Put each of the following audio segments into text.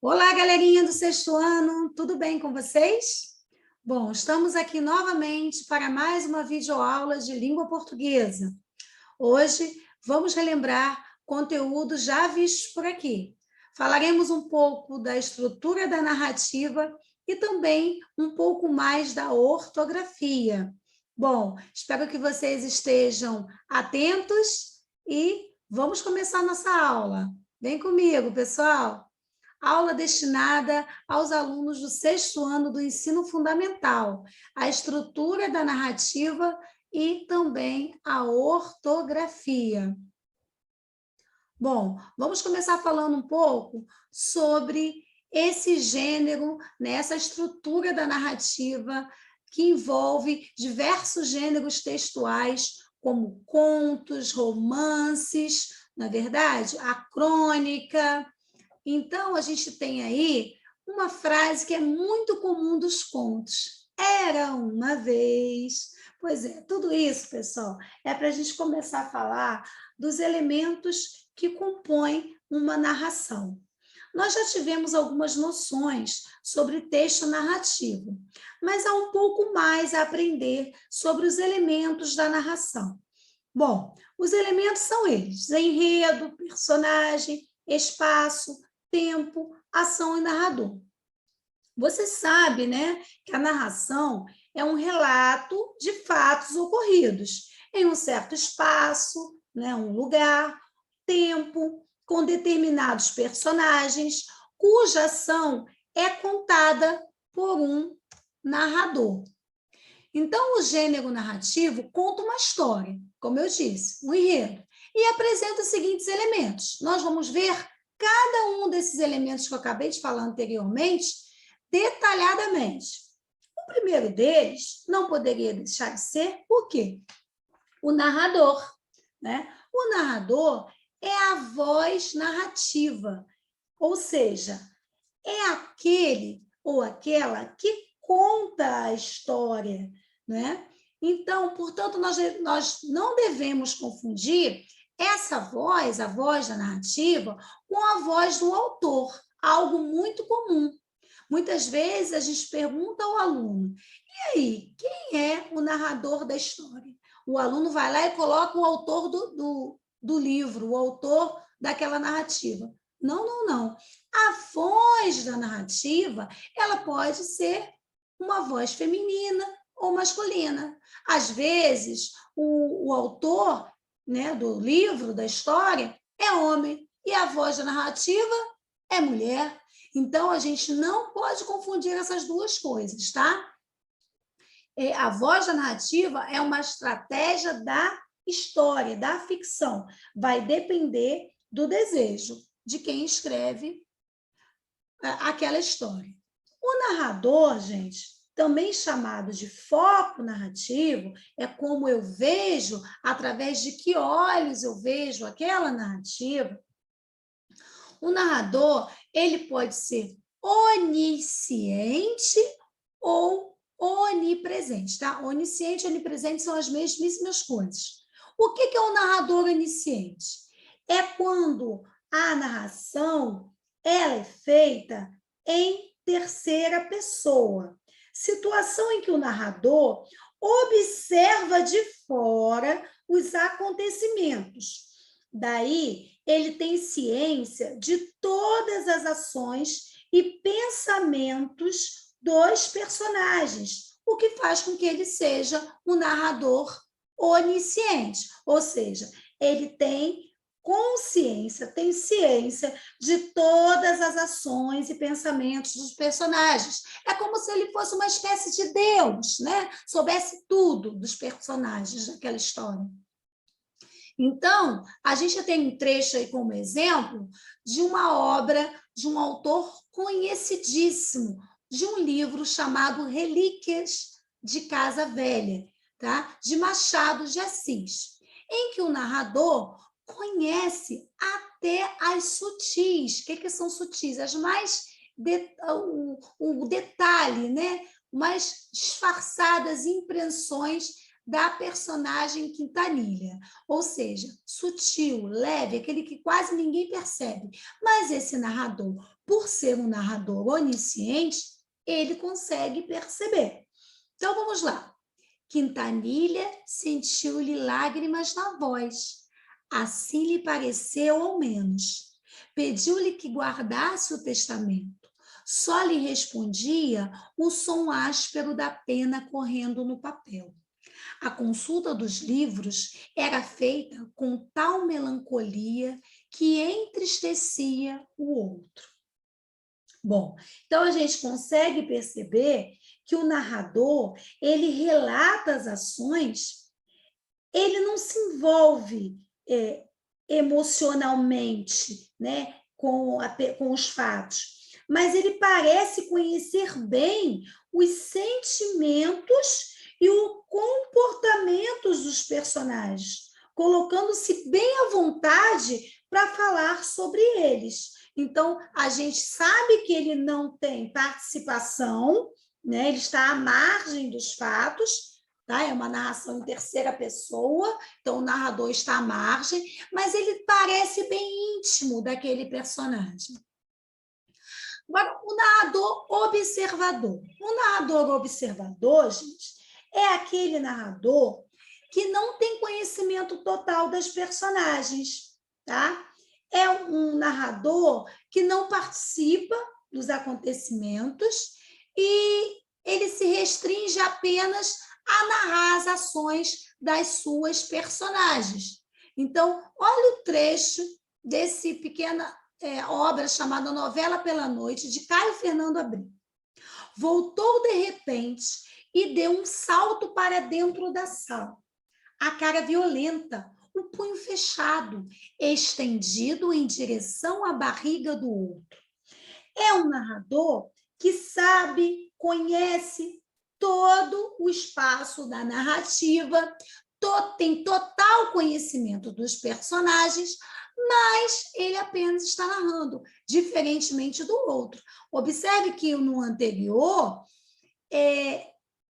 Olá, galerinha do sexto ano, tudo bem com vocês? Bom, estamos aqui novamente para mais uma videoaula de língua portuguesa. Hoje vamos relembrar conteúdos já vistos por aqui. Falaremos um pouco da estrutura da narrativa e também um pouco mais da ortografia. Bom, espero que vocês estejam atentos e vamos começar nossa aula. Vem comigo, pessoal! Aula destinada aos alunos do sexto ano do ensino fundamental, a estrutura da narrativa e também a ortografia. Bom, vamos começar falando um pouco sobre esse gênero, essa estrutura da narrativa que envolve diversos gêneros textuais, como contos, romances, na verdade, a crônica. Então, a gente tem aí uma frase que é muito comum dos contos. Era uma vez. Pois é, tudo isso, pessoal, é para a gente começar a falar dos elementos que compõem uma narração. Nós já tivemos algumas noções sobre texto narrativo, mas há um pouco mais a aprender sobre os elementos da narração. Bom, os elementos são eles: enredo, personagem, espaço, tempo, ação e narrador. Você sabe, né, que a narração é um relato de fatos ocorridos em um certo espaço, né, um lugar, tempo, com determinados personagens, cuja ação é contada por um narrador. Então, o gênero narrativo conta uma história, como eu disse, um enredo, e apresenta os seguintes elementos. Nós vamos ver cada um desses elementos que eu acabei de falar anteriormente, detalhadamente. O primeiro deles não poderia deixar de ser o quê? O narrador, né? O narrador é a voz narrativa, ou seja, é aquele ou aquela que conta a história, né? Então, portanto, nós não devemos confundir essa voz, a voz da narrativa, com a voz do autor, algo muito comum. Muitas vezes a gente pergunta ao aluno: e aí, quem é o narrador da história? O aluno vai lá e coloca o autor do livro, o autor daquela narrativa. Não, não, não. A voz da narrativa, ela pode ser uma voz feminina ou masculina. Às vezes, o autor, né, do livro, da história, é homem, e a voz da narrativa é mulher. Então, a gente não pode confundir essas duas coisas, tá? A voz da narrativa é uma estratégia da história, da ficção. Vai depender do desejo de quem escreve aquela história. O narrador, gente, também chamado de foco narrativo, é como eu vejo, através de que olhos eu vejo aquela narrativa. O narrador, ele pode ser onisciente ou onipresente, tá? Onisciente e onipresente são as mesmíssimas coisas. O que é o narrador onisciente? É quando a narração ela é feita em terceira pessoa. Situação em que o narrador observa de fora os acontecimentos. Daí, ele tem ciência de todas as ações e pensamentos dos personagens, o que faz com que ele seja um narrador onisciente, ou seja, ele tem consciência, tem ciência de todas as ações e pensamentos dos personagens. É como se ele fosse uma espécie de Deus, né? Soubesse tudo dos personagens daquela história. Então, a gente tem um trecho aí como exemplo de uma obra de um autor conhecidíssimo, de um livro chamado Relíquias de Casa Velha, tá? De Machado de Assis, em que o narrador conhece até as sutis. O que são sutis? As mais o detalhe, né? Mais disfarçadas impressões da personagem Quintanilha, ou seja, sutil, leve, aquele que quase ninguém percebe. Mas esse narrador, por ser um narrador onisciente, ele consegue perceber. Então, vamos lá. Quintanilha sentiu-lhe lágrimas na voz. Assim lhe pareceu, ao menos. Pediu-lhe que guardasse o testamento. Só lhe respondia o som áspero da pena correndo no papel. A consulta dos livros era feita com tal melancolia que entristecia o outro. Bom, então a gente consegue perceber que o narrador, ele relata as ações, ele não se envolve emocionalmente, né, com os fatos, mas ele parece conhecer bem os sentimentos e os comportamentos dos personagens, colocando-se bem à vontade para falar sobre eles. Então, a gente sabe que ele não tem participação, né? Ele está à margem dos fatos, tá? É uma narração em terceira pessoa, então o narrador está à margem, mas ele parece bem íntimo daquele personagem. Agora, o narrador observador. O narrador observador, gente, é aquele narrador que não tem conhecimento total das personagens, tá? É um narrador que não participa dos acontecimentos e ele se restringe apenas a narrar as ações das suas personagens. Então, olha o trecho desse pequena obra chamada Novela pela Noite, de Caio Fernando Abreu. Voltou de repente e deu um salto para dentro da sala. A cara violenta, o punho fechado, estendido em direção à barriga do outro. É um narrador que sabe, conhece todo o espaço da narrativa, tem total conhecimento dos personagens, mas ele apenas está narrando, diferentemente do outro. Observe que no anterior,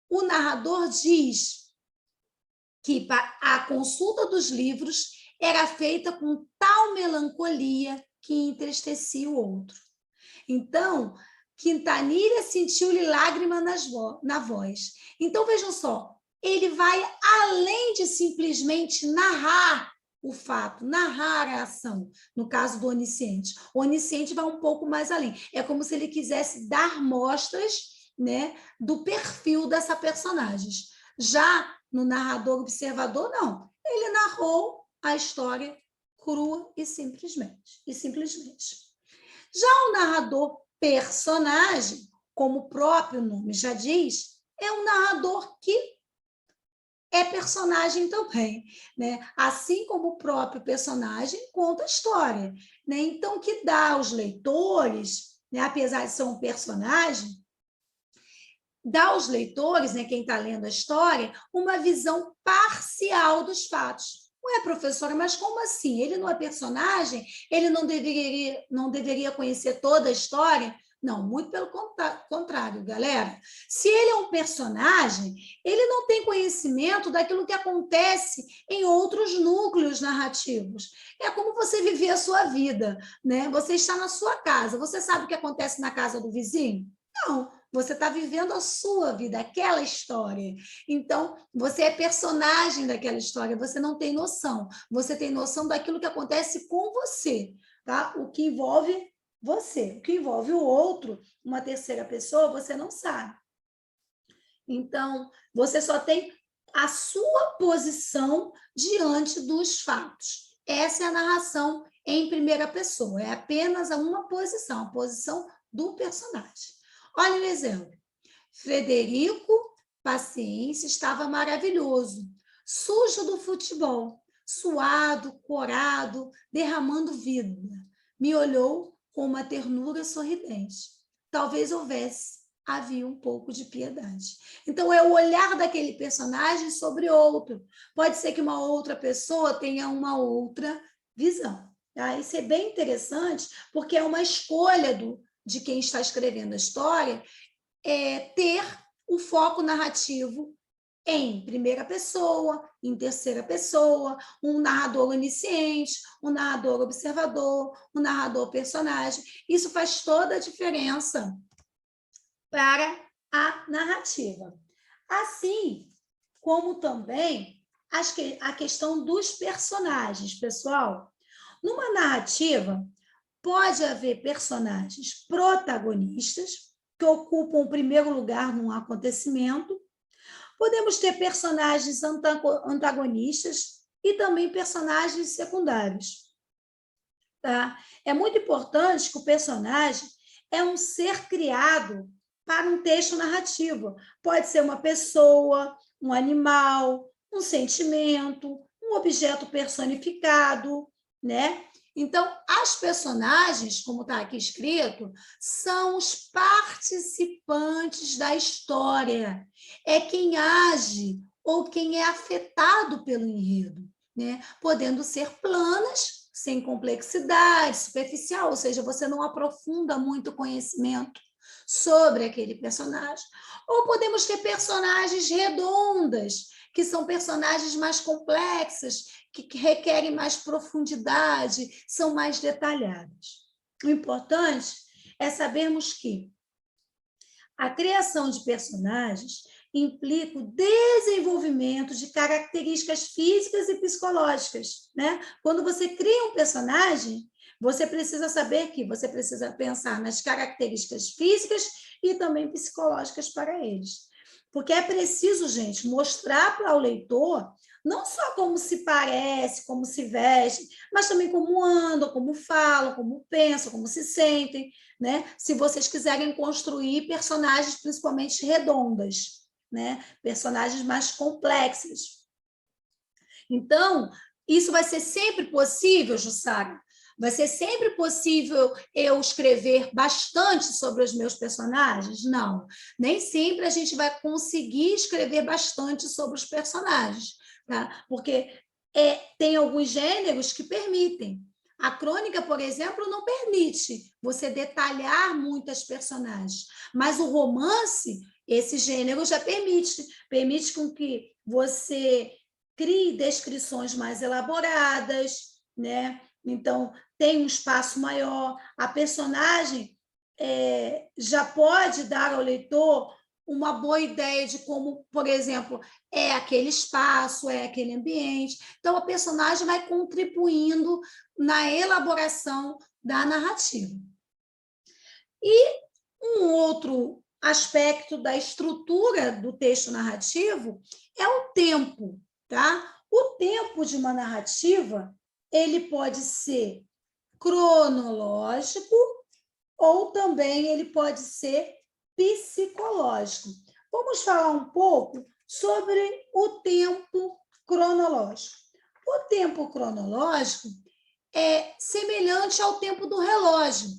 o narrador diz que a consulta dos livros era feita com tal melancolia que entristecia o outro. Então, Quintanilha sentiu-lhe lágrima na voz. Então, vejam só, ele vai além de simplesmente narrar o fato, narrar a ação, no caso do onisciente. O onisciente vai um pouco mais além. É como se ele quisesse dar mostras, né, do perfil dessa personagem. Já no narrador observador, não. Ele narrou a história crua e simplesmente. Já o narrador personagem, como o próprio nome já diz, é um narrador que é personagem também, né? Assim como o próprio personagem conta a história, né? Então, que dá aos leitores, né, apesar de ser um personagem, dá aos leitores, né, quem está lendo a história, uma visão parcial dos fatos. Ué, professora, mas como assim? Ele não é personagem? Ele não deveria conhecer toda a história? Não, muito pelo contrário, galera. Se ele é um personagem, ele não tem conhecimento daquilo que acontece em outros núcleos narrativos. É como você viver a sua vida, né? Você está na sua casa, você sabe o que acontece na casa do vizinho? Não, você está vivendo a sua vida, aquela história. Então, você é personagem daquela história, você não tem noção. Você tem noção daquilo que acontece com você, tá? O que envolve você. O que envolve o outro, uma terceira pessoa, você não sabe. Então, você só tem a sua posição diante dos fatos. Essa é a narração em primeira pessoa. É apenas uma posição, a posição do personagem. Olha o exemplo. Frederico Paciência estava maravilhoso, sujo do futebol, suado, corado, derramando vida. Me olhou com uma ternura sorridente. Talvez havia um pouco de piedade. Então, é o olhar daquele personagem sobre outro. Pode ser que uma outra pessoa tenha uma outra visão. Tá? Isso é bem interessante, porque é uma escolha de quem está escrevendo a história, ter um foco narrativo em primeira pessoa, em terceira pessoa, um narrador onisciente, um narrador observador, um narrador personagem. Isso faz toda a diferença para a narrativa. Assim como também a questão dos personagens, pessoal. Numa narrativa, pode haver personagens protagonistas, que ocupam o primeiro lugar num acontecimento. Podemos ter personagens antagonistas e também personagens secundários. Tá? É muito importante que o personagem é um ser criado para um texto narrativo. Pode ser uma pessoa, um animal, um sentimento, um objeto personificado, né? Então, as personagens, como está aqui escrito, são os participantes da história. É quem age ou quem é afetado pelo enredo, né? Podendo ser planas, sem complexidade, superficial, ou seja, você não aprofunda muito conhecimento sobre aquele personagem. Ou podemos ter personagens redondas, que são personagens mais complexas, que requerem mais profundidade, são mais detalhadas. O importante é sabermos que a criação de personagens implica o desenvolvimento de características físicas e psicológicas, né? Quando você cria um personagem, você precisa saber que você precisa pensar nas características físicas e também psicológicas para eles. Porque é preciso, gente, mostrar para o leitor não só como se parece, como se veste, mas também como andam, como falam, como pensam, como se sentem, né? Se vocês quiserem construir personagens principalmente redondas, né? Personagens mais complexas. Então, isso vai ser sempre possível, Jussara? Vai ser sempre possível eu escrever bastante sobre os meus personagens? Não. Nem sempre a gente vai conseguir escrever bastante sobre os personagens, tá? Porque tem alguns gêneros que permitem. A crônica, por exemplo, não permite você detalhar muitas personagens, mas o romance, esse gênero já permite com que você crie descrições mais elaboradas, né? Então, tem um espaço maior. A personagem já pode dar ao leitor uma boa ideia de como, por exemplo, é aquele espaço, é aquele ambiente. Então, a personagem vai contribuindo na elaboração da narrativa. E um outro aspecto da estrutura do texto narrativo é o tempo, tá? O tempo de uma narrativa, ele pode ser cronológico ou também ele pode ser psicológico. Vamos falar um pouco sobre o tempo cronológico. O tempo cronológico é semelhante ao tempo do relógio,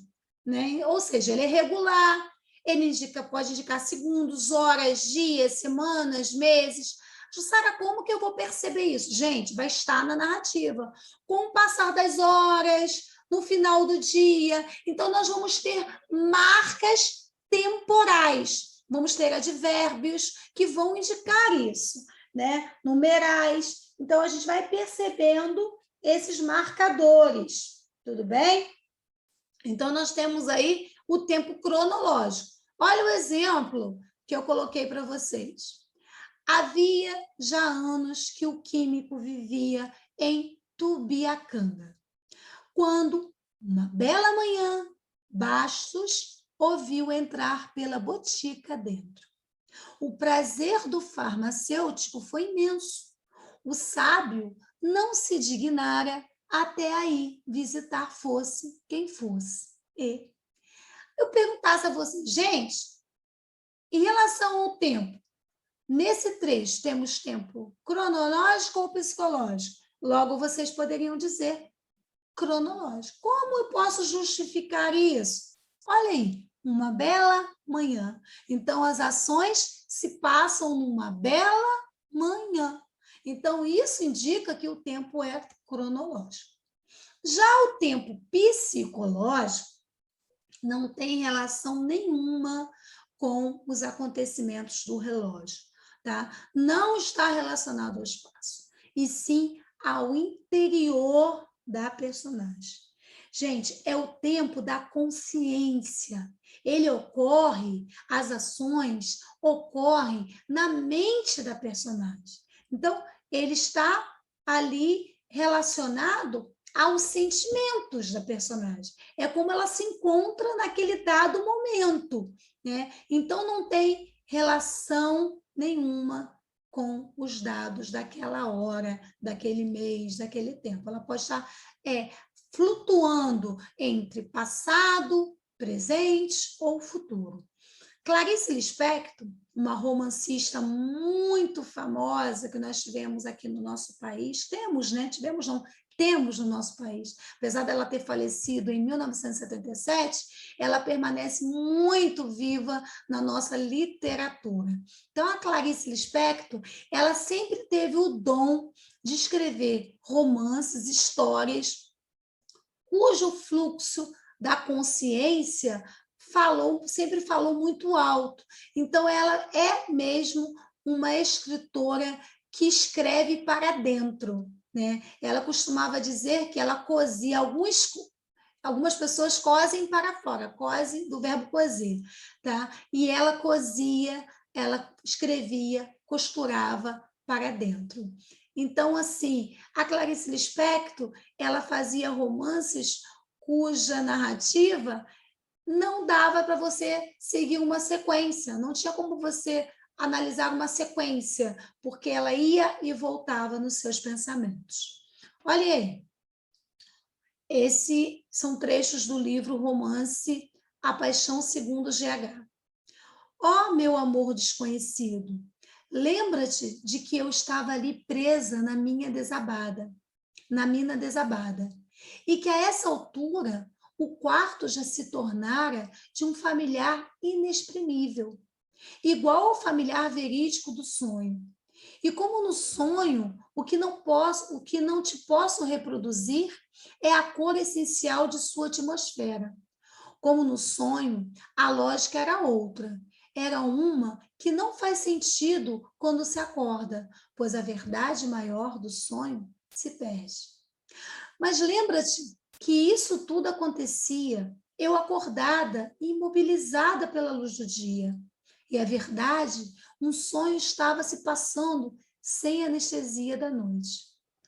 né? Ou seja, ele é regular, ele pode indicar segundos, horas, dias, semanas, meses. Jussara, como que eu vou perceber isso? Gente, vai estar na narrativa. Com o passar das horas, no final do dia. Então, nós vamos ter marcas temporais. Vamos ter advérbios que vão indicar isso, né? Numerais. Então, a gente vai percebendo esses marcadores, tudo bem? Então, nós temos aí o tempo cronológico. Olha o exemplo que eu coloquei para vocês. Havia já anos que o químico vivia em Tubiacanga, quando, uma bela manhã, Bastos ouviu entrar pela botica dentro. O prazer do farmacêutico foi imenso. O sábio não se dignara até aí visitar fosse quem fosse. E eu perguntasse a vocês, gente, em relação ao tempo, nesse trecho temos tempo cronológico ou psicológico? Logo, vocês poderiam dizer cronológico. Como eu posso justificar isso? Olha aí, uma bela manhã. Então, as ações se passam numa bela manhã. Então, isso indica que o tempo é cronológico. Já o tempo psicológico não tem relação nenhuma com os acontecimentos do relógio. tá? Não está relacionado ao espaço, e sim ao interior da personagem. Gente, é o tempo da consciência. Ele ocorre, as ações ocorrem na mente da personagem. Então, ele está ali relacionado aos sentimentos da personagem. É como ela se encontra naquele dado momento, né? Então, não tem relação nenhuma com os dados daquela hora, daquele mês, daquele tempo. Ela pode estar flutuando entre passado, presente ou futuro. Clarice Lispector, uma romancista muito famosa que nós tivemos aqui no nosso país, temos no nosso país. Apesar dela ter falecido em 1977, ela permanece muito viva na nossa literatura. Então, a Clarice Lispector, ela sempre teve o dom de escrever romances, histórias, cujo fluxo da consciência sempre falou muito alto. Então, ela é mesmo uma escritora que escreve para dentro, né? Ela costumava dizer que ela cozia algumas pessoas cozem para fora, cose do verbo cozer, tá? E ela cozia, ela escrevia, costurava para dentro. Então, assim, a Clarice Lispector, ela fazia romances cuja narrativa não dava para você seguir uma sequência, não tinha como você analisar uma sequência, porque ela ia e voltava nos seus pensamentos. Olha aí, esses são trechos do livro Romance A Paixão Segundo GH. Ó, meu amor desconhecido, lembra-te de que eu estava ali presa na mina desabada, e que a essa altura o quarto já se tornara de um familiar inexprimível, igual ao familiar verídico do sonho. E como no sonho, o que não te posso reproduzir é a cor essencial de sua atmosfera. Como no sonho, a lógica era outra. Era uma que não faz sentido quando se acorda, pois a verdade maior do sonho se perde. Mas lembra-te que isso tudo acontecia, eu acordada e imobilizada pela luz do dia. E a verdade, um sonho estava se passando sem anestesia da noite.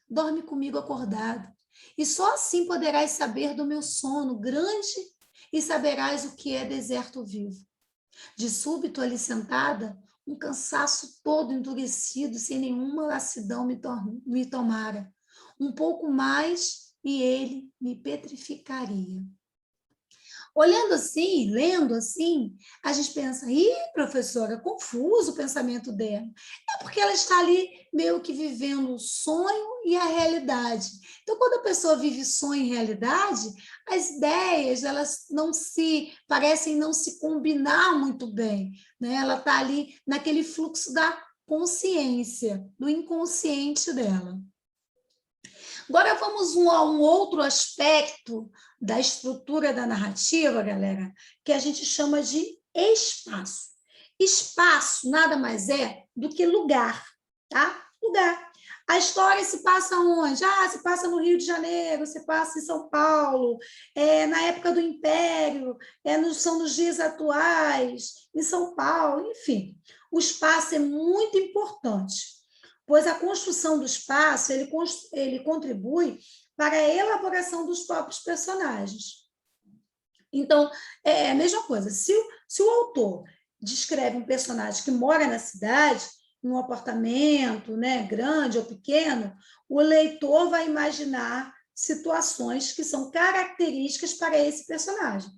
Dorme comigo acordado, e só assim poderás saber do meu sono grande e saberás o que é deserto vivo. De súbito, ali sentada, um cansaço todo endurecido, sem nenhuma lassidão me tomara. Um pouco mais e ele me petrificaria. Olhando assim, lendo assim, a gente pensa, professora, confuso o pensamento dela. É porque ela está ali meio que vivendo o sonho e a realidade. Então, quando a pessoa vive sonho e realidade, as ideias, elas parecem não se combinar muito bem, né? Ela está ali naquele fluxo da consciência, do inconsciente dela. Agora vamos a um outro aspecto da estrutura da narrativa, galera, que a gente chama de espaço. Espaço nada mais é do que lugar, tá? Lugar. A história se passa onde? Se passa no Rio de Janeiro, se passa em São Paulo, na época do Império, são nos dias atuais, em São Paulo, enfim. O espaço é muito importante, pois a construção do espaço ele contribui para a elaboração dos próprios personagens. Então, é a mesma coisa. Se o autor descreve um personagem que mora na cidade, num apartamento, né, grande ou pequeno, o leitor vai imaginar situações que são características para esse personagem.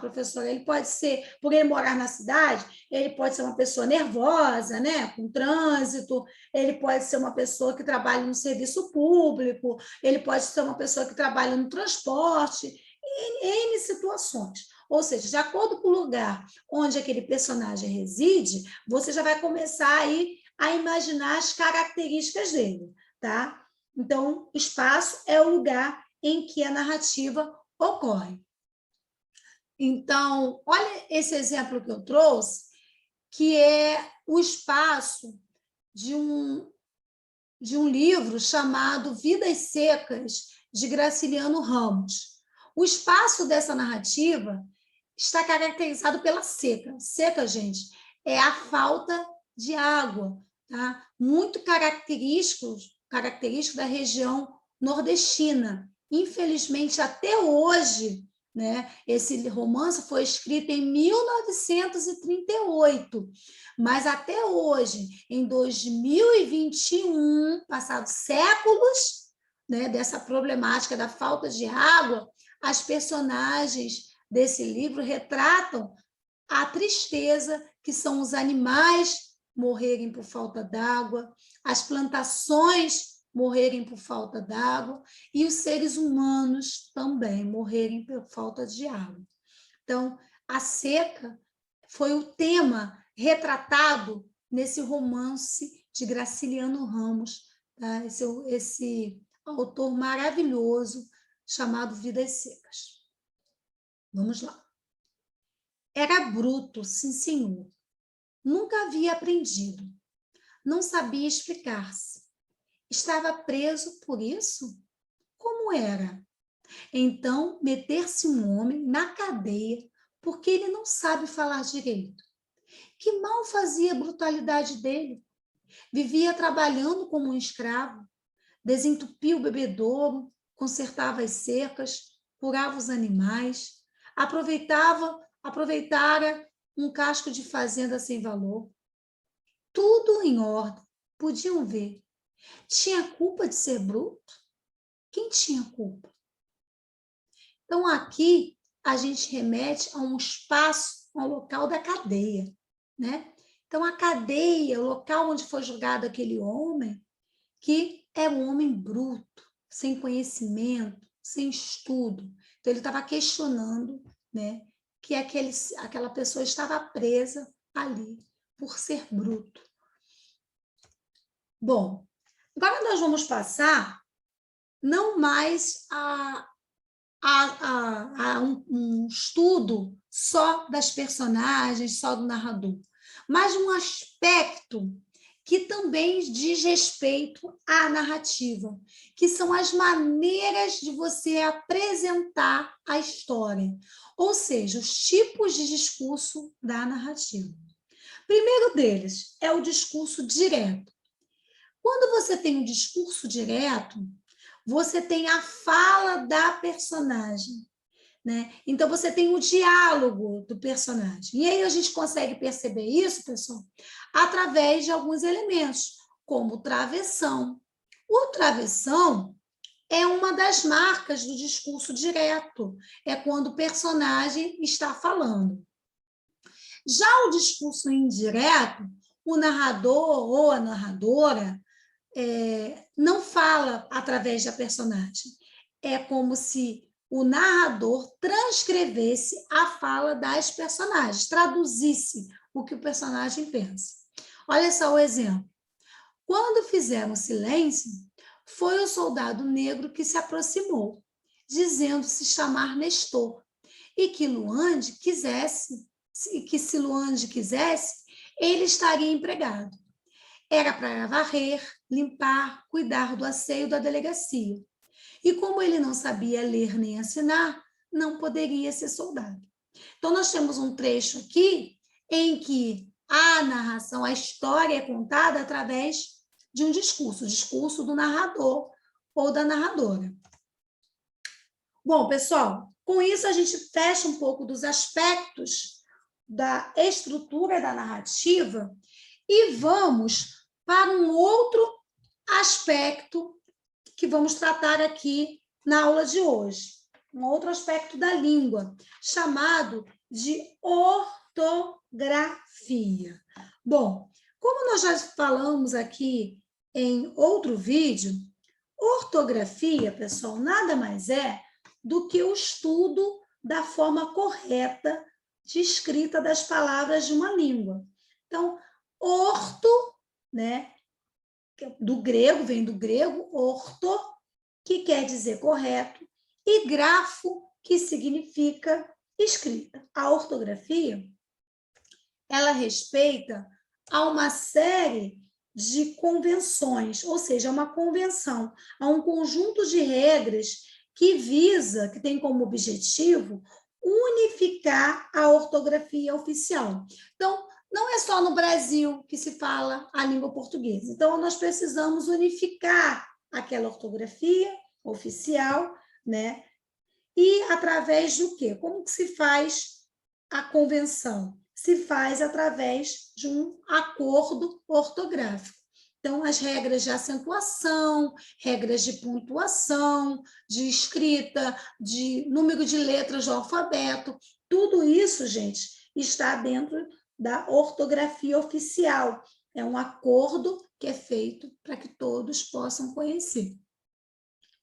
Professora, ele pode ser, por ele morar na cidade, ele pode ser uma pessoa nervosa, né, com trânsito, ele pode ser uma pessoa que trabalha no serviço público, ele pode ser uma pessoa que trabalha no transporte, em N situações. Ou seja, de acordo com o lugar onde aquele personagem reside, você já vai começar aí a imaginar as características dele, tá? Então, espaço é o lugar em que a narrativa ocorre. Então, olha esse exemplo que eu trouxe, que é o espaço de um livro chamado Vidas Secas, de Graciliano Ramos. O espaço dessa narrativa está caracterizado pela seca. Seca, gente, é a falta de água, tá? Muito característico da região nordestina. Infelizmente, até hoje, né, esse romance foi escrito em 1938, mas até hoje, em 2021, passados séculos, né, dessa problemática da falta de água, as personagens desse livro retratam a tristeza que são os animais morrerem por falta d'água, as plantações morrerem por falta d'água e os seres humanos também morrerem por falta de água. Então, a seca foi o tema retratado nesse romance de Graciliano Ramos, tá? Esse autor maravilhoso chamado Vidas Secas. Vamos lá. Era bruto, sim, senhor. Nunca havia aprendido. Não sabia explicar-se. Estava preso por isso? Como era? Então, meter-se um homem na cadeia porque ele não sabe falar direito. Que mal fazia a brutalidade dele? Vivia trabalhando como um escravo, desentupia o bebedouro, consertava as cercas, curava os animais, aproveitara um casco de fazenda sem valor. Tudo em ordem, podiam ver. Tinha culpa de ser bruto? Quem tinha culpa? Então, aqui, a gente remete a um espaço, a um local da cadeia, né? Então, a cadeia, o local onde foi julgado aquele homem, que é um homem bruto, sem conhecimento, sem estudo. Então, ele estava questionando, né, que aquela pessoa estava presa ali por ser bruto. Bom, agora nós vamos passar não mais a um estudo só das personagens, só do narrador, mas um aspecto que também diz respeito à narrativa, que são as maneiras de você apresentar a história, ou seja, os tipos de discurso da narrativa. Primeiro deles é o discurso direto. Quando você tem um discurso direto, você tem a fala da personagem, né? Então, você tem o diálogo do personagem. E aí a gente consegue perceber isso, pessoal, através de alguns elementos, como o travessão. O travessão é uma das marcas do discurso direto, é quando o personagem está falando. Já o discurso indireto, o narrador ou a narradora não fala através da personagem. É como se o narrador transcrevesse a fala das personagens, traduzisse o que o personagem pensa. Olha só o exemplo. Quando fizeram silêncio, foi o soldado negro que se aproximou, dizendo se chamar Nestor, e que Luande quisesse, que se Luande quisesse, ele estaria empregado. Era para varrer, limpar, cuidar do asseio da delegacia. E como ele não sabia ler nem assinar, não poderia ser soldado. Então, nós temos um trecho aqui em que a narração, a história é contada através de um discurso, o discurso do narrador ou da narradora. Bom, pessoal, com isso a gente fecha um pouco dos aspectos da estrutura da narrativa e vamos para um outro aspecto que vamos tratar aqui na aula de hoje. Um outro aspecto da língua, chamado de ortografia. Bom, como nós já falamos aqui em outro vídeo, ortografia, pessoal, nada mais é do que o estudo da forma correta de escrita das palavras de uma língua. Então, orto, né, do grego, vem do grego, orto, que quer dizer correto, e grafo, que significa escrita. A ortografia, ela respeita a uma série de convenções, ou seja, é uma convenção, é um conjunto de regras que tem como objetivo unificar a ortografia oficial. Então, não é só no Brasil que se fala a língua portuguesa. Então, nós precisamos unificar aquela ortografia oficial, né? E através do quê? Como que se faz a convenção? Se faz através de um acordo ortográfico. Então, as regras de acentuação, regras de pontuação, de escrita, de número de letras do alfabeto, tudo isso, gente, está dentro da ortografia oficial. É um acordo que é feito para que todos possam conhecer.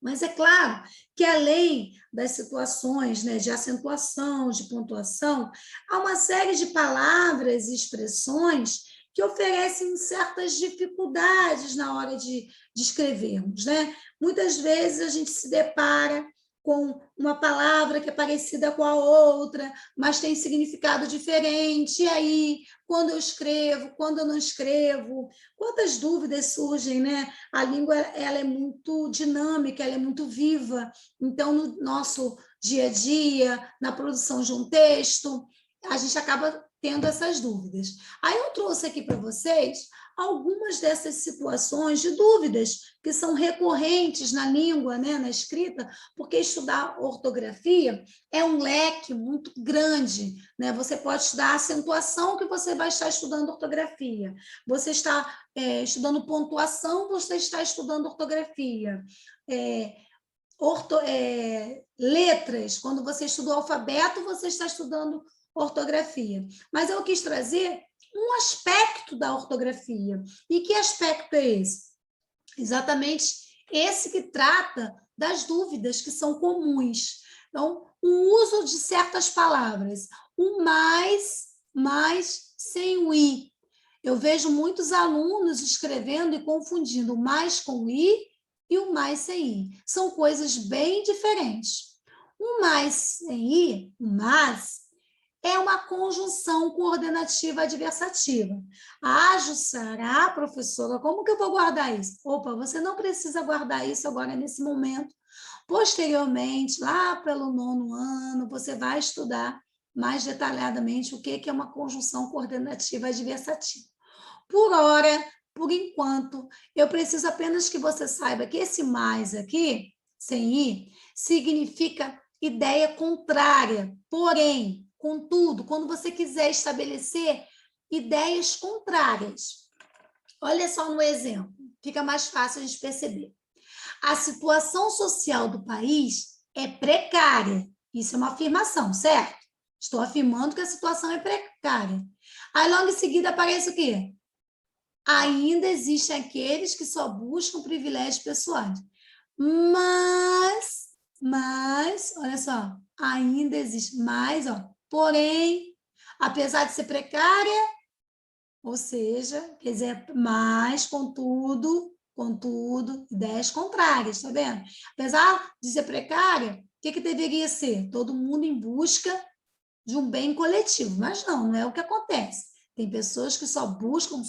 Mas é claro que, além das situações, né, de acentuação, de pontuação, há uma série de palavras e expressões que oferecem certas dificuldades na hora de escrevermos, né? Muitas vezes a gente se depara com uma palavra que é parecida com a outra, mas tem significado diferente. E aí, quando eu escrevo, quando eu não escrevo, quantas dúvidas surgem, né? A língua, ela é muito dinâmica, ela é muito viva. Então, no nosso dia a dia, na produção de um texto, a gente acaba tendo essas dúvidas. Aí eu trouxe aqui para vocês algumas dessas situações de dúvidas que são recorrentes na língua, né, na escrita, porque estudar ortografia é um leque muito grande, né? Você pode estudar a acentuação que você vai estar estudando ortografia. Você está estudando pontuação, você está estudando ortografia. Letras, quando você estuda o alfabeto, você está estudando ortografia. Mas eu quis trazer um aspecto da ortografia. E que aspecto é esse? Exatamente esse que trata das dúvidas que são comuns. Então, o uso de certas palavras, o mais sem o i. Eu vejo muitos alunos escrevendo e confundindo o mais com o i e o mais sem i. São coisas bem diferentes. O mais sem i, o mas, é uma conjunção coordenativa adversativa. Ah, Jussara, professora, como que eu vou guardar isso? Opa, você não precisa guardar isso agora nesse momento. Posteriormente, lá pelo 9º ano, você vai estudar mais detalhadamente o que é uma conjunção coordenativa adversativa. Por hora, por enquanto, eu preciso apenas que você saiba que esse mais aqui, sem i, significa ideia contrária. Porém, contudo, quando você quiser estabelecer ideias contrárias, olha só no exemplo, fica mais fácil a gente perceber. A situação social do país é precária. Isso é uma afirmação, certo? Estou afirmando que a situação é precária. Aí, logo em seguida, aparece o quê? Ainda existem aqueles que só buscam privilégios pessoais. Mas, olha só, ainda existe mais, ó. Porém, apesar de ser precária, ou seja, quer dizer, mas, contudo, ideias contrárias, tá vendo? Apesar de ser precária, o que deveria ser? Todo mundo em busca de um bem coletivo, mas não é o que acontece. Tem pessoas que só buscam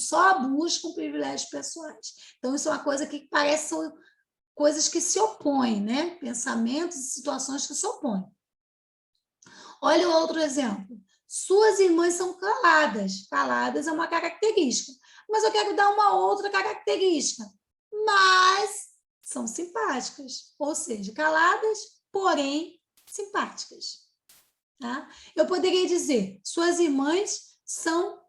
privilégios pessoais. Então, isso é uma coisa que parece coisas que se opõem, né? Pensamentos e situações que se opõem. Olha o outro exemplo. Suas irmãs são caladas. Caladas é uma característica. Mas eu quero dar uma outra característica. Mas são simpáticas. Ou seja, caladas, porém simpáticas. Tá? Eu poderia dizer, suas irmãs são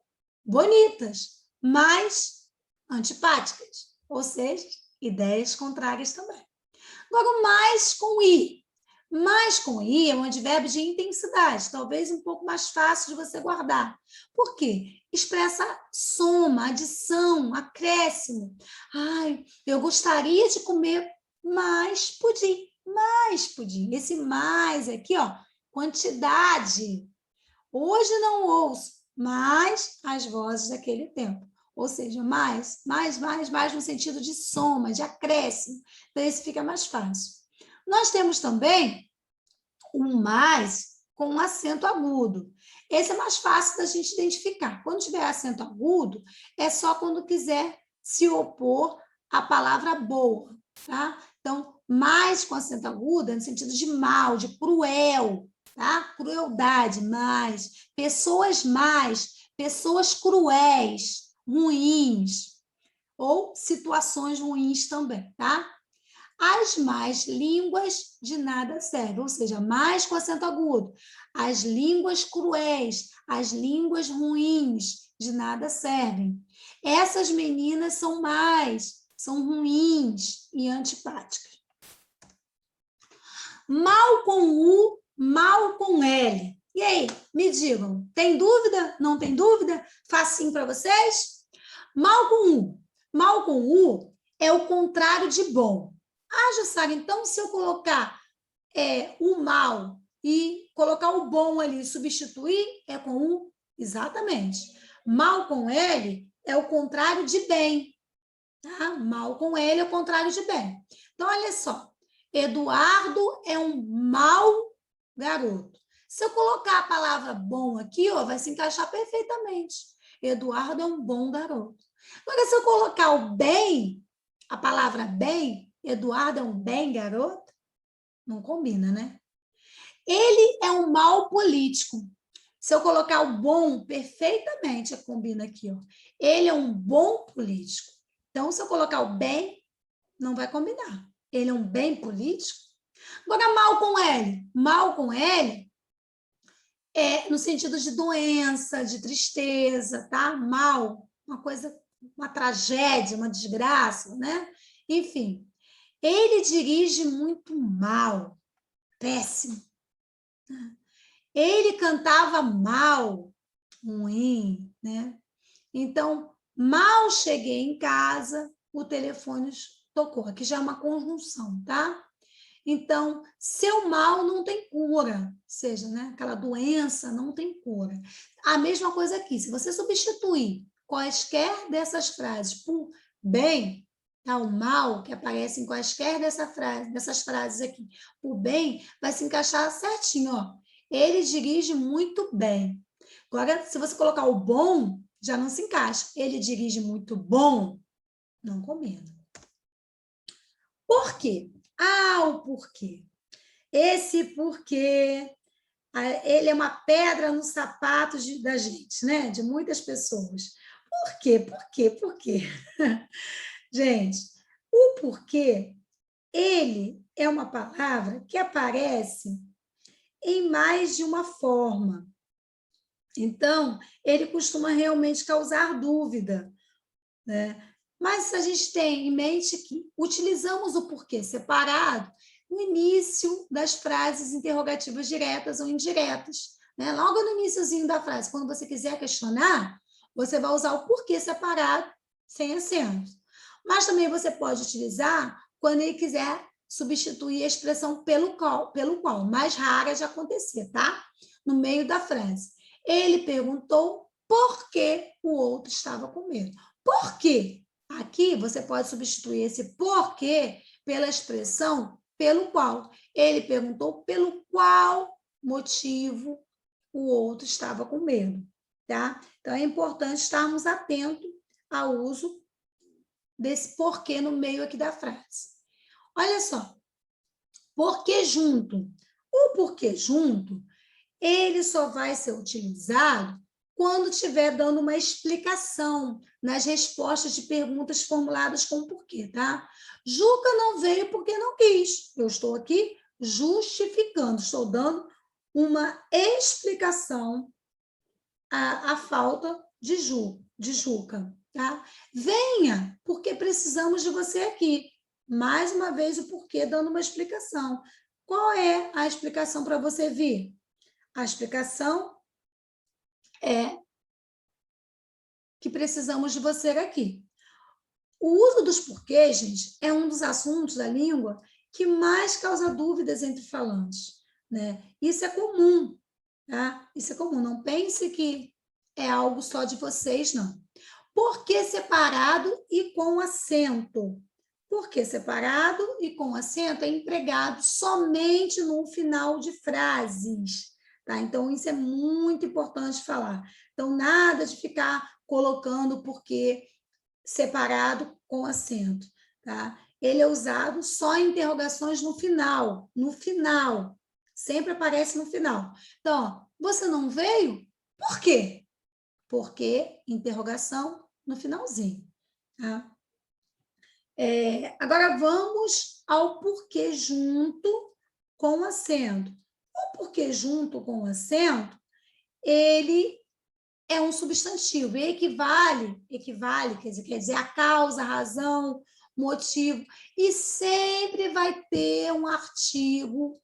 bonitas, mas antipáticas. Ou seja, ideias contrárias também. Agora, o mais com i. Mais com i é um advérbio de intensidade, talvez um pouco mais fácil de você guardar. Por quê? Expressa soma, adição, acréscimo. Ai, eu gostaria de comer mais pudim. Mais pudim. Esse mais aqui, ó, quantidade. Hoje não ouço mais as vozes daquele tempo. Ou seja, mais no sentido de soma, de acréscimo. Então, esse fica mais fácil. Nós temos também um mais com um acento agudo. Esse é mais fácil da gente identificar. Quando tiver acento agudo, é só quando quiser se opor à palavra boa, tá? Então, mais com acento agudo é no sentido de mal, de cruel, tá? Crueldade, mais, pessoas cruéis, ruins, ou situações ruins também, tá? As más línguas de nada servem, ou seja, mais com acento agudo. As línguas cruéis, as línguas ruins de nada servem. Essas meninas são más, são ruins e antipáticas. Mal com U, mal com L. E aí, me digam, tem dúvida? Não tem dúvida? Facinho para vocês? Mal com U. Mal com U é o contrário de bom. Ah, Jussara, então se eu colocar o mal e colocar o bom ali, substituir, é com U? Exatamente. Mal com L é o contrário de bem. Tá? Mal com L é o contrário de bem. Então, olha só. Eduardo é um mau garoto. Se eu colocar a palavra bom aqui, ó, vai se encaixar perfeitamente. Eduardo é um bom garoto. Agora, se eu colocar o bem, a palavra bem, Eduardo é um bem garoto, não combina, né? Ele é um mau político. Se eu colocar o bom, perfeitamente combina aqui, ó. Ele é um bom político. Então, se eu colocar o bem, não vai combinar. Ele é um bem político. Agora, mal com L. Mal com L é no sentido de doença, de tristeza, tá? Mal, uma coisa, uma tragédia, uma desgraça, né? Enfim, ele dirige muito mal, péssimo. Ele cantava mal, ruim, né? Então, mal cheguei em casa, o telefone tocou. Aqui já é uma conjunção, tá? Então, seu mal não tem cura, ou seja, né, aquela doença não tem cura. A mesma coisa aqui, se você substituir quaisquer dessas frases por bem, tá, o mal que aparece em quaisquer dessas frases aqui, por bem, vai se encaixar certinho, ó. Ele dirige muito bem. Agora, se você colocar o bom, já não se encaixa. Ele dirige muito bom, não combina. Por quê? Ah, o porquê. Esse porquê, ele é uma pedra no sapato da gente, né? De muitas pessoas. Por quê? Por quê? Por quê? Gente, o porquê, ele é uma palavra que aparece em mais de uma forma. Então, ele costuma realmente causar dúvida, né? Mas a gente tem em mente que utilizamos o porquê separado no início das frases interrogativas diretas ou indiretas, né? Logo no iniciozinho da frase, quando você quiser questionar, você vai usar o porquê separado, sem acento. Mas também você pode utilizar quando ele quiser substituir a expressão pelo qual, mais rara de acontecer, tá? No meio da frase. Ele perguntou por que o outro estava com medo. Por quê? Aqui você pode substituir esse porquê pela expressão pelo qual. Ele perguntou pelo qual motivo o outro estava com medo, tá? Então é importante estarmos atentos ao uso desse porquê no meio aqui da frase. Olha só, porquê junto. O porquê junto, ele só vai ser utilizado quando estiver dando uma explicação nas respostas de perguntas formuladas com porquê, tá? Juca não veio porque não quis. Eu estou aqui justificando, estou dando uma explicação à falta de Juca, tá? Venha, porque precisamos de você aqui. Mais uma vez o porquê dando uma explicação. Qual é a explicação para você vir? A explicação é que precisamos de você aqui. O uso dos porquês, gente, é um dos assuntos da língua que mais causa dúvidas entre falantes, né? Isso é comum, tá? Isso é comum. Não pense que é algo só de vocês, não. Porquê separado e com acento? Porquê separado e com acento é empregado somente no final de frases, tá? Então, isso é muito importante falar. Então, nada de ficar colocando porquê separado com acento, tá? Ele é usado só em interrogações no final, sempre aparece no final. Então, ó, você não veio? Por quê? Porque interrogação no finalzinho, tá? Agora vamos ao porquê junto com acento. O porquê junto com acento, ele é um substantivo, e equivale, quer dizer a causa, a razão, motivo, e sempre vai ter um artigo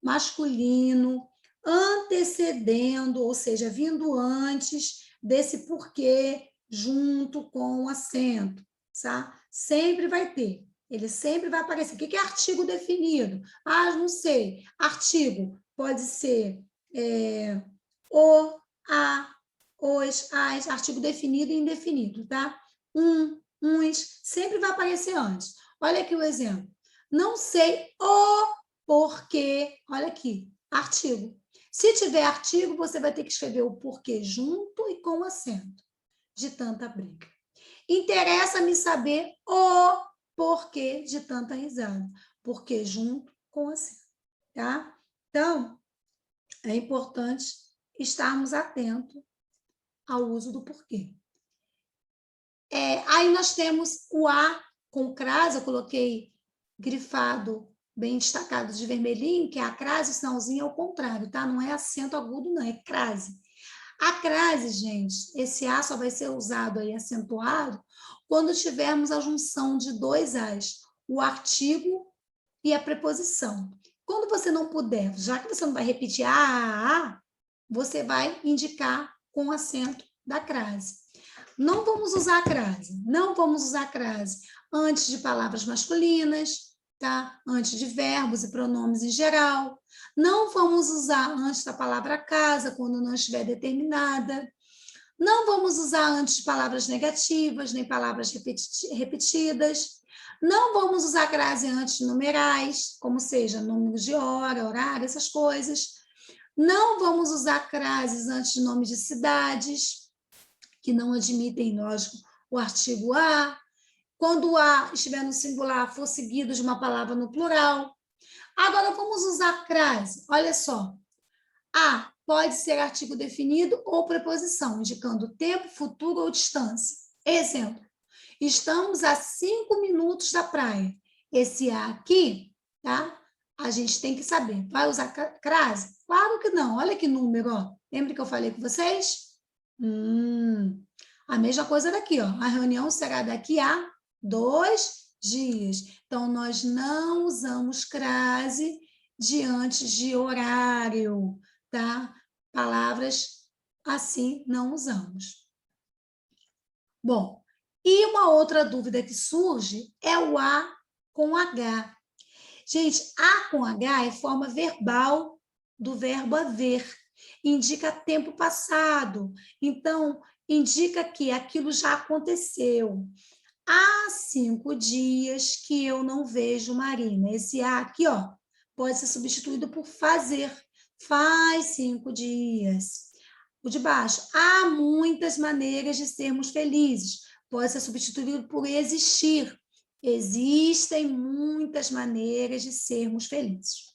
masculino antecedendo, ou seja, vindo antes desse porquê junto com o acento, tá? Sempre vai ter. Ele sempre vai aparecer. O que é artigo definido? Ah, não sei. Artigo pode ser o, a, os, as, artigo definido e indefinido, tá? Uns, sempre vai aparecer antes. Olha aqui o exemplo. Não sei o porquê. Olha aqui, artigo. Se tiver artigo, você vai ter que escrever o porquê junto e com acento, de tanta briga. Interessa-me saber o porquê de tanta risada. Porquê junto com acento, tá? Então, é importante estarmos atentos ao uso do porquê. Aí nós temos o A com crase, eu coloquei grifado, bem destacado de vermelhinho, que é a crase, o sinalzinho é o contrário, tá? Não é acento agudo, não, é crase. A crase, gente, esse A só vai ser usado aí acentuado quando tivermos a junção de dois As, o artigo e a preposição. Quando você não puder, já que você não vai repetir a, você vai indicar com o acento da crase. Não vamos usar a crase, não vamos usar a crase antes de palavras masculinas, tá? Antes de verbos e pronomes em geral. Não vamos usar antes da palavra casa, quando não estiver determinada. Não vamos usar antes de palavras negativas, nem palavras repetidas. Não vamos usar crase antes de numerais, como seja números de hora, horário, essas coisas. Não vamos usar crases antes de nomes de cidades, que não admitem, lógico, o artigo a. Quando o a estiver no singular, for seguido de uma palavra no plural. Agora, vamos usar crase. Olha só. A pode ser artigo definido ou preposição, indicando tempo, futuro ou distância. Exemplo. Estamos a 5 minutos da praia. Esse a aqui, tá? A gente tem que saber. Vai usar crase? Claro que não. Olha que número, ó. Lembra que eu falei com vocês? A mesma coisa daqui, ó. A reunião será daqui a 2 dias. Então, nós não usamos crase diante de horário, tá? Palavras assim não usamos. Bom, e uma outra dúvida que surge é o A com H. Gente, A com H é forma verbal do verbo haver. Indica tempo passado. Então, indica que aquilo já aconteceu. Há 5 dias que eu não vejo Marina. Esse A aqui, ó, pode ser substituído por fazer. Faz 5 dias. O de baixo. Há muitas maneiras de sermos felizes. Pode ser substituído por existir. Existem muitas maneiras de sermos felizes.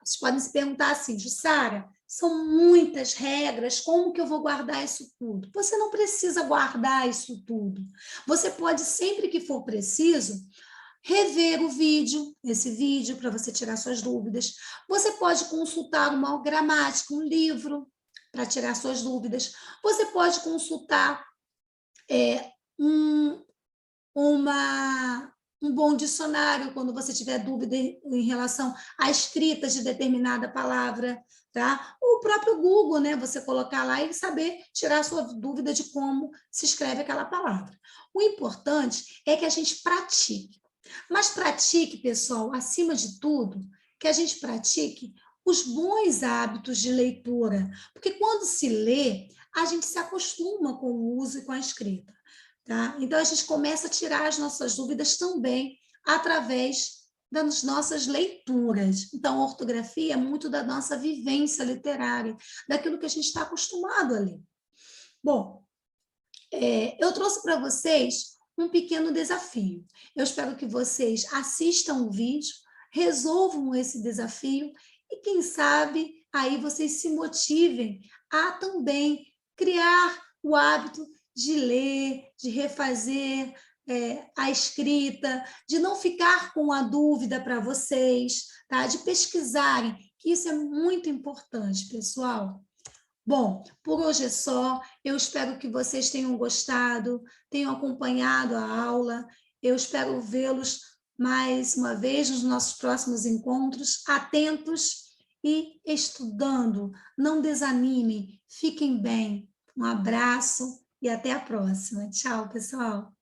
Vocês podem se perguntar assim, Jussara, são muitas regras, como que eu vou guardar isso tudo? Você não precisa guardar isso tudo. Você pode, sempre que for preciso, rever o vídeo, esse vídeo, para você tirar suas dúvidas. Você pode consultar uma gramática, um livro, para tirar suas dúvidas. Você pode consultar um bom dicionário quando você tiver dúvida em relação à escrita de determinada palavra, tá? O próprio Google, né? Você colocar lá e saber tirar a sua dúvida de como se escreve aquela palavra. O importante é que a gente pratique. Mas pratique, pessoal, acima de tudo, que a gente pratique os bons hábitos de leitura, porque quando se lê, a gente se acostuma com o uso e com a escrita. Tá? Então, a gente começa a tirar as nossas dúvidas também através das nossas leituras. Então, a ortografia é muito da nossa vivência literária, daquilo que a gente está acostumado a ler. Bom, eu trouxe para vocês um pequeno desafio. Eu espero que vocês assistam o vídeo, resolvam esse desafio e, quem sabe, aí vocês se motivem a também criar o hábito de ler, de refazer a escrita, de não ficar com a dúvida para vocês, tá? De pesquisarem, que isso é muito importante, pessoal. Bom, por hoje é só. Eu espero que vocês tenham gostado, tenham acompanhado a aula. Eu espero vê-los mais uma vez nos nossos próximos encontros, atentos e estudando. Não desanimem, fiquem bem. Um abraço e até a próxima. Tchau, pessoal.